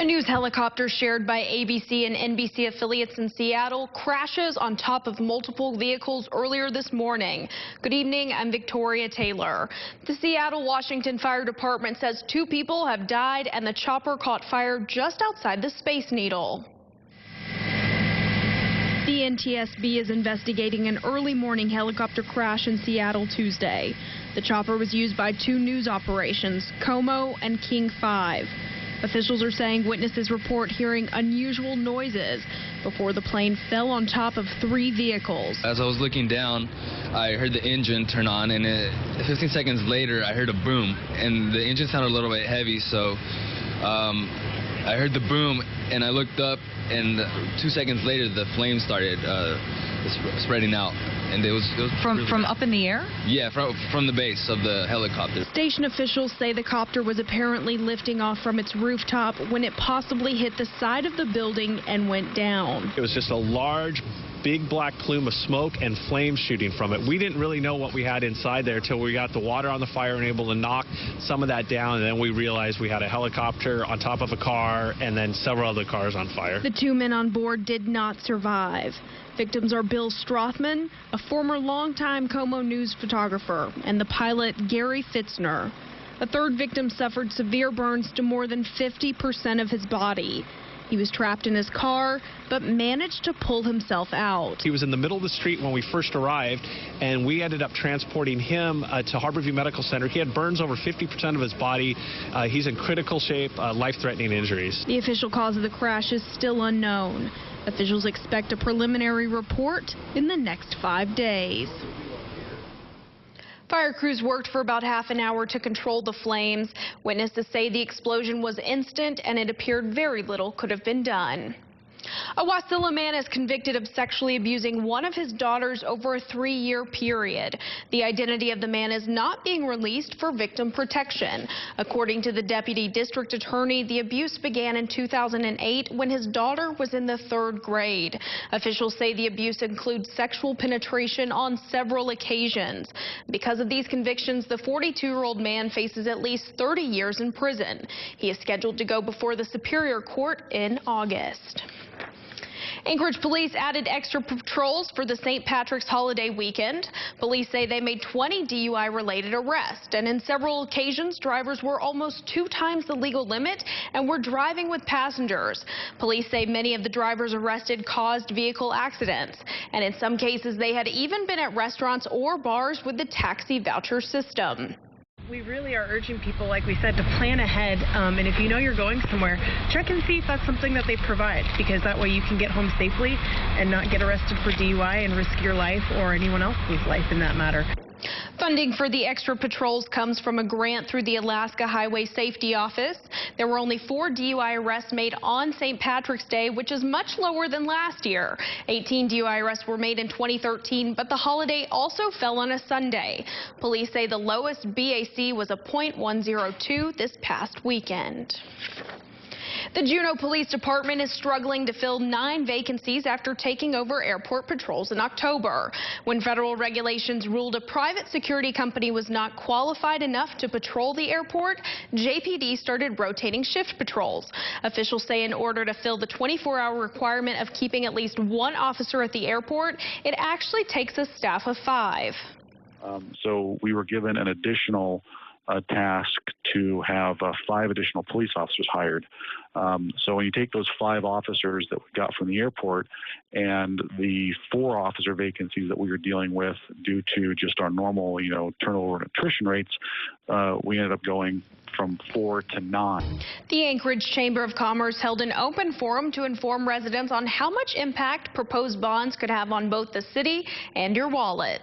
A news helicopter shared by ABC and NBC affiliates in Seattle crashes on top of multiple vehicles earlier this morning. Good evening, I'm Victoria Taylor. The Seattle Washington Fire Department says 2 people have died and the chopper caught fire just outside the Space Needle. The NTSB is investigating an early morning helicopter crash in Seattle Tuesday. The chopper was used by 2 news operations, KOMO and King 5. Officials are saying witnesses report hearing unusual noises before the plane fell on top of 3 vehicles. As I was looking down, I heard the engine turn on, and 15 seconds later, I heard a boom, and the engine sounded a little bit heavy, so I heard the boom, and I looked up, and 2 seconds later, the flames started spreading out. And it was from up in the air? Yeah, from the base of the helicopter. Station officials say the copter was apparently lifting off from its rooftop when it possibly hit the side of the building and went down. It was just a large, big black plume of smoke and flames shooting from it. We didn't really know what we had inside there till we got the water on the fire and able to knock some of that down, and then we realized we had a helicopter on top of a car and then several other cars on fire. The 2 men on board did not survive. Victims are Bill Strothman, a former longtime KOMO News photographer, and the pilot Gary Fitzner. A 3rd victim suffered severe burns to more than 50% of his body. He was trapped in his car, but managed to pull himself out. He was in the middle of the street when we first arrived, and we ended up transporting him to Harborview Medical Center. He had burns over 50% of his body. He's in critical shape, life-threatening injuries. The official cause of the crash is still unknown. Officials expect a preliminary report in the next 5 days. Fire crews worked for about half an hour to control the flames. Witnesses say the explosion was instant and it appeared very little could have been done. A Wasilla man is convicted of sexually abusing one of his daughters over a 3-year period. The identity of the man is not being released for victim protection. According to the deputy district attorney, the abuse began in 2008 when his daughter was in the 3rd grade. Officials say the abuse includes sexual penetration on several occasions. Because of these convictions, the 42-year-old man faces at least 30 years in prison. He is scheduled to go before the Superior Court in August. Anchorage police added extra patrols for the St. Patrick's holiday weekend. Police say they made 20 DUI-related arrests, and in several occasions, drivers were almost 2 times the legal limit and were driving with passengers. Police say many of the drivers arrested caused vehicle accidents, and in some cases, they had even been at restaurants or bars with the taxi voucher system. We really are urging people, like we said, to plan ahead, and if you know you're going somewhere, check and see if that's something that they provide, because that way you can get home safely and not get arrested for DUI and risk your life or anyone else's life in that matter. Funding for the extra patrols comes from a grant through the Alaska Highway Safety Office. There were only 4 DUI arrests made on St. Patrick's Day, which is much lower than last year. 18 DUI arrests were made in 2013, but the holiday also fell on a Sunday. Police say the lowest BAC was a .102 this past weekend. The Juneau Police Department is struggling to fill 9 vacancies after taking over airport patrols in October. When federal regulations ruled a private security company was not qualified enough to patrol the airport, JPD started rotating shift patrols. Officials say in order to fill the 24-hour requirement of keeping at least 1 officer at the airport, it actually takes a staff of 5. So we were given an additional task to have 5 additional police officers hired. So when you take those 5 officers that we got from the airport and the 4 officer vacancies that we were dealing with due to just our normal, turnover and attrition rates, we ended up going from 4 to 9. The Anchorage Chamber of Commerce held an open forum to inform residents on how much impact proposed bonds could have on both the city and your wallet.